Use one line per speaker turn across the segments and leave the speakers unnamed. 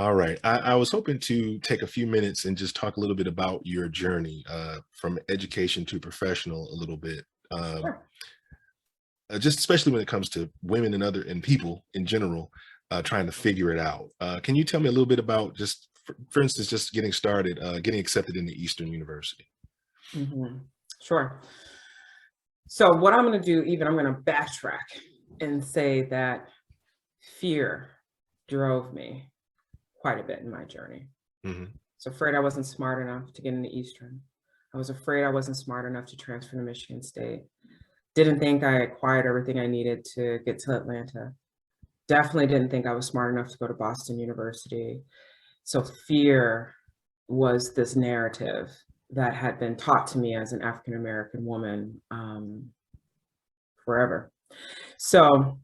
All right. I was hoping to take a few minutes and just talk a little bit about your journey from education to professional a little bit. Um,
Sure.
just especially when it comes to women and people in general trying to figure it out. Can you tell me a little bit about just, for instance, just getting started, getting accepted into Eastern University?
Mhm. Sure. So what I'm going to do, I'm going to backtrack and say that fear drove me quite a bit in my journey.
Hmm.
I was afraid I wasn't smart enough to get into Eastern. I was afraid I wasn't smart enough to transfer to Michigan State. Didn't think I acquired everything I needed to get to Atlanta. Definitely didn't think I was smart enough to go to Boston University. So fear was this narrative that had been taught to me as an African American woman forever. So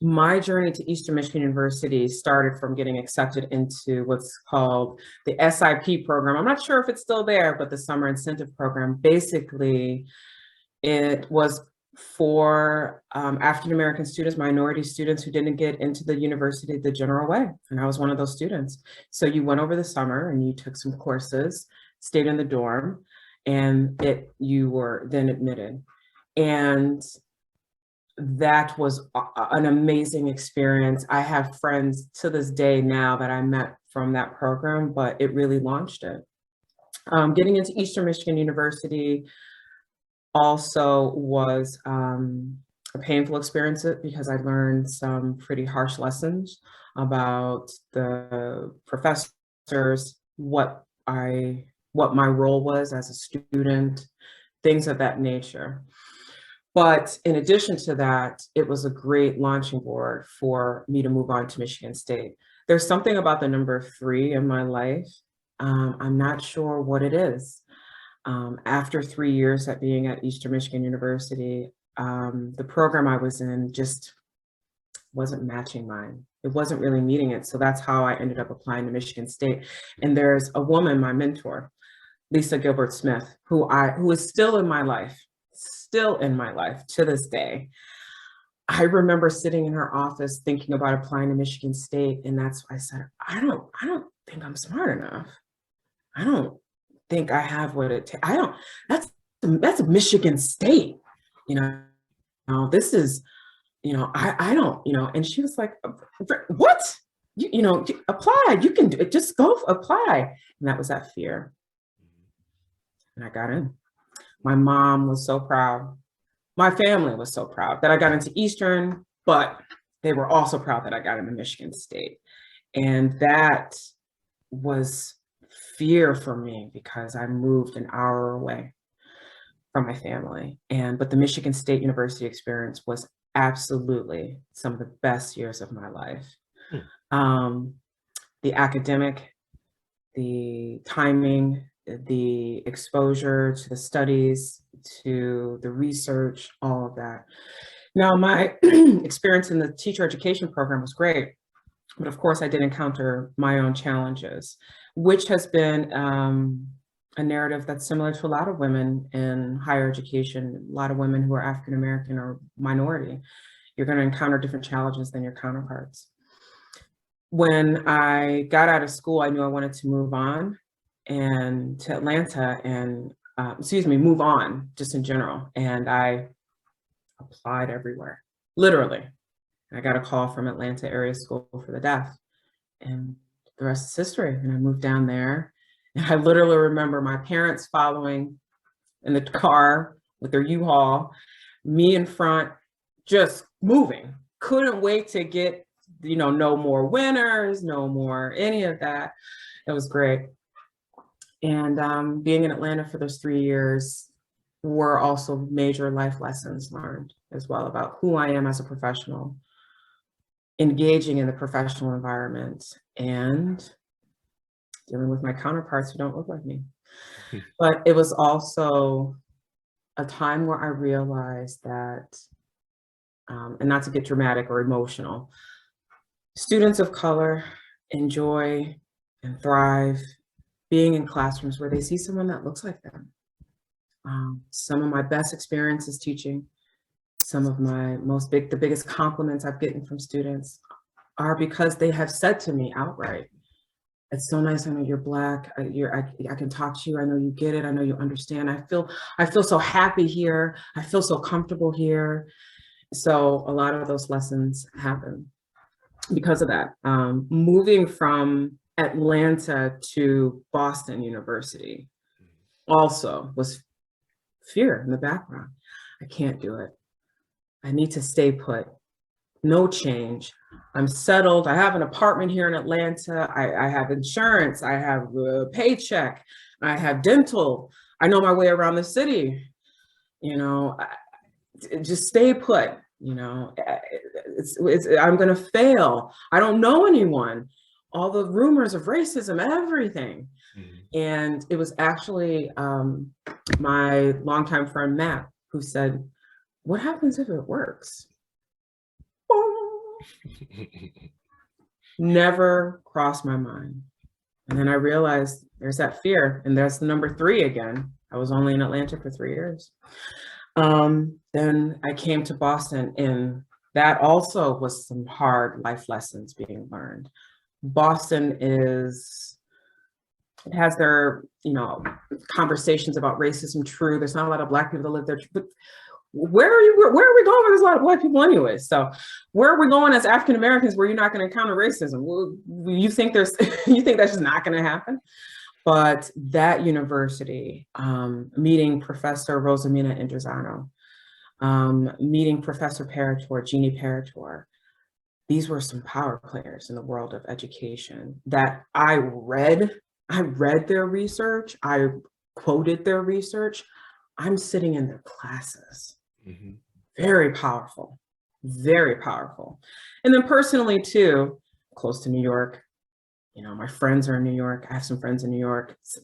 my journey to Eastern Michigan University started from getting accepted into what's called the SIP program. I'm not sure if it's still there, but the Summer Incentive Program. Basically, it was for African American students, minority students who didn't get into the university the general way. And I was one of those students. So you went over the summer and you took some courses, stayed in the dorm, and you were then admitted. And that was an amazing experience. I have friends to this day now that I met from that program, but it really launched it. Getting into Eastern Michigan University also was a painful experience because I learned some pretty harsh lessons about the professors, what my role was as a student, things of that nature. But in addition to that, it was a great launching board for me to move on to Michigan State. There's something about the number 3 in my life. I'm not sure what it is. After 3 years at being at Eastern Michigan University, the program I was in just wasn't matching mine. It wasn't really meeting it. So that's how I ended up applying to Michigan State. And there's a woman, my mentor, Lisa Gilbert Smith, who is still in my life to this day. I remember sitting in her office thinking about applying to Michigan State. And that's why I said, I don't think I'm smart enough. I don't think I have what it takes. That's Michigan State, you know, this is, I don't, and she was like, what? Apply, you can do it, just go apply. And that was that fear. And I got in. My mom was so proud. My family was so proud that I got into Eastern, but they were also proud that I got into Michigan State. And that was fear for me because I moved an hour away from my family. But the Michigan State University experience was absolutely some of the best years of my life. The academic, the timing, the exposure to the studies, to the research, all of that. Now, my experience in the teacher education program was great, but of course I did encounter my own challenges, which has been a narrative that's similar to a lot of women in higher education, a lot of women who are African American or minority. You're going to encounter different challenges than your counterparts. When I got out of school, I knew I wanted to move on and to Atlanta and, move on just in general. And I applied everywhere, literally. I got a call from Atlanta Area School for the Deaf, and the rest is history. And I moved down there, and I literally remember my parents following in the car with their U-Haul, me in front, just moving. Couldn't wait to get, no more winners, no more any of that. It was great. And being in Atlanta for those 3 years were also major life lessons learned as well about who I am as a professional, engaging in the professional environment, and dealing with my counterparts who don't look like me. But it was also a time where I realized that, and not to get dramatic or emotional, students of color enjoy and thrive being in classrooms where they see someone that looks like them. Some of my best experiences teaching, some of my the biggest compliments I've gotten from students are because they have said to me outright, it's so nice. I know you're Black. I can talk to you. I know you get it. I know you understand. I feel so happy here. I feel so comfortable here. So a lot of those lessons happen because of that. Moving from Atlanta to Boston University also was fear in the background. I can't do it. I need to stay put. No change. I'm settled. I have an apartment here in Atlanta. I have insurance. I have a paycheck. I have dental. I know my way around the city. You know, just stay put. You know, I'm going to fail. I don't know anyone. All the rumors of racism, everything. Mm-hmm. And it was actually my longtime friend, Matt, who said, what happens if it works? Never crossed my mind. And then I realized there's that fear, and there's the number 3 again. I was only in Atlanta for 3 years. Then I came to Boston, and that also was some hard life lessons being learned. Boston it has their, conversations about racism, true. There's not a lot of Black people that live there, but where are we going? There's a lot of Black people anyway. So where are we going as African Americans where you're not going to encounter racism? Well, you think you think that's just not going to happen? But that university, meeting Professor Rosamina Indrazano, meeting Professor Parator, Jeannie Parator, these were some power players in the world of education that I read their research, I quoted their research. I'm sitting in their classes. Mm-hmm. Very powerful, very powerful. And then personally too, close to New York, my friends are in New York. I have some friends in New York. It's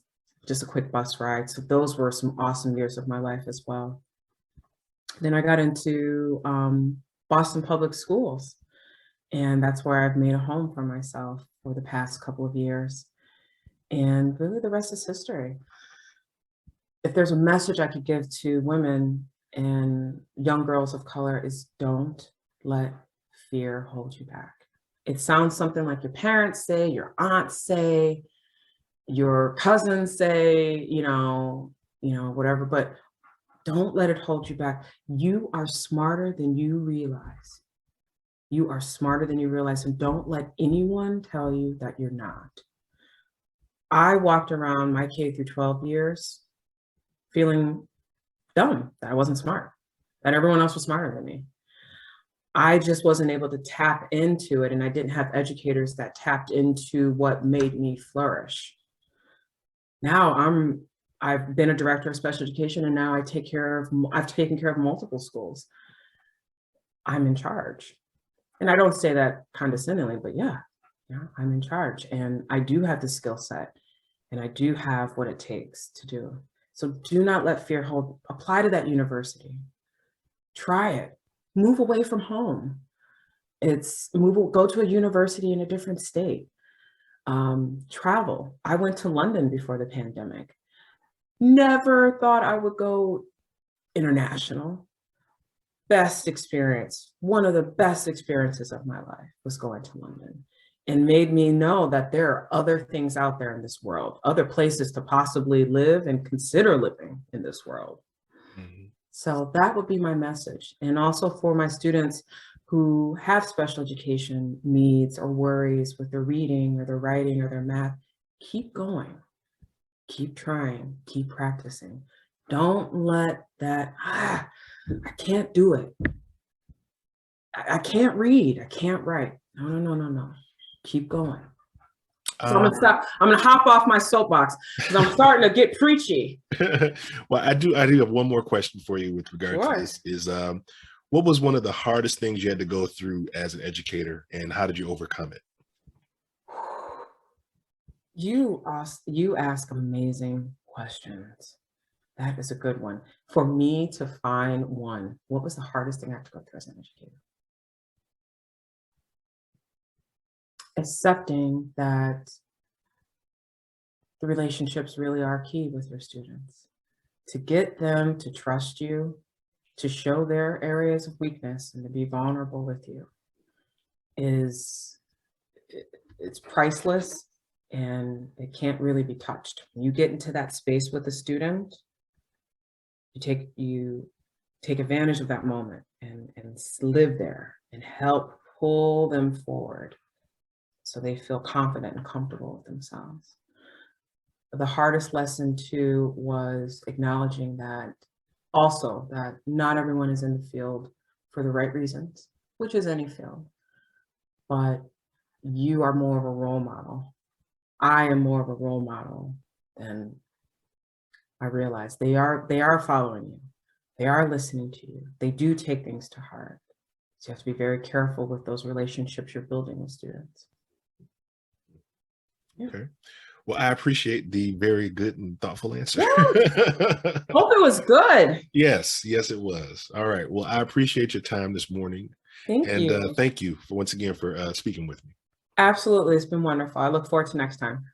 just a quick bus ride. So those were some awesome years of my life as well. Then I got into Boston Public Schools. And that's where I've made a home for myself for the past couple of years. And really the rest is history. If there's a message I could give to women and young girls of color is don't let fear hold you back. It sounds something like your parents say, your aunts say, your cousins say, whatever, but don't let it hold you back. You are smarter than you realize. You are smarter than you realize, and don't let anyone tell you that you're not. I walked around my K through 12 years feeling dumb, that I wasn't smart, that everyone else was smarter than me. I just wasn't able to tap into it, and I didn't have educators that tapped into what made me flourish. Now I've been a director of special education, and now I've taken care of multiple schools. I'm in charge. And I don't say that condescendingly, but yeah, I'm in charge, and I do have the skill set, and I do have what it takes to do. So do not let fear apply to that university. Try it. Move away from home. Go to a university in a different state. Travel. I went to London before the pandemic. Never thought I would go international. Best experience. One of the best experiences of my life was going to London, and made me know that there are other things out there in this world, other places to possibly live and consider living in this world. Mm-hmm. So that would be my message. And also for my students who have special education needs or worries with their reading or their writing or their math, keep going, keep trying, keep practicing. Don't let that, I can't do it. I can't read, I can't write. No. Keep going. So I'm gonna stop. I'm gonna hop off my soapbox because I'm starting to get preachy.
Well, I do have one more question for you with regard to this. Is what was one of the hardest things you had to go through as an educator, and how did you overcome it?
You ask amazing questions. That is a good one. For me to find one, what was the hardest thing I had to go through as an educator? Accepting that the relationships really are key with your students. To get them to trust you, to show their areas of weakness and to be vulnerable with you is it's priceless and it can't really be touched. When you get into that space with a student, you take advantage of that moment and live there and help pull them forward so they feel confident and comfortable with themselves. The hardest lesson too was acknowledging that also that not everyone is in the field for the right reasons, which is any field, but you are more of a role model. I am more of a role model than I realize. They are following you. They are listening to you. They do take things to heart. So you have to be very careful with those relationships you're building with students. Yeah.
Okay. Well, I appreciate the very good and thoughtful answer.
Hope it was good.
Yes, yes, it was. All right. Well, I appreciate your time this morning.
Thank you.
Thank you for once again for speaking with me.
Absolutely. It's been wonderful. I look forward to next time.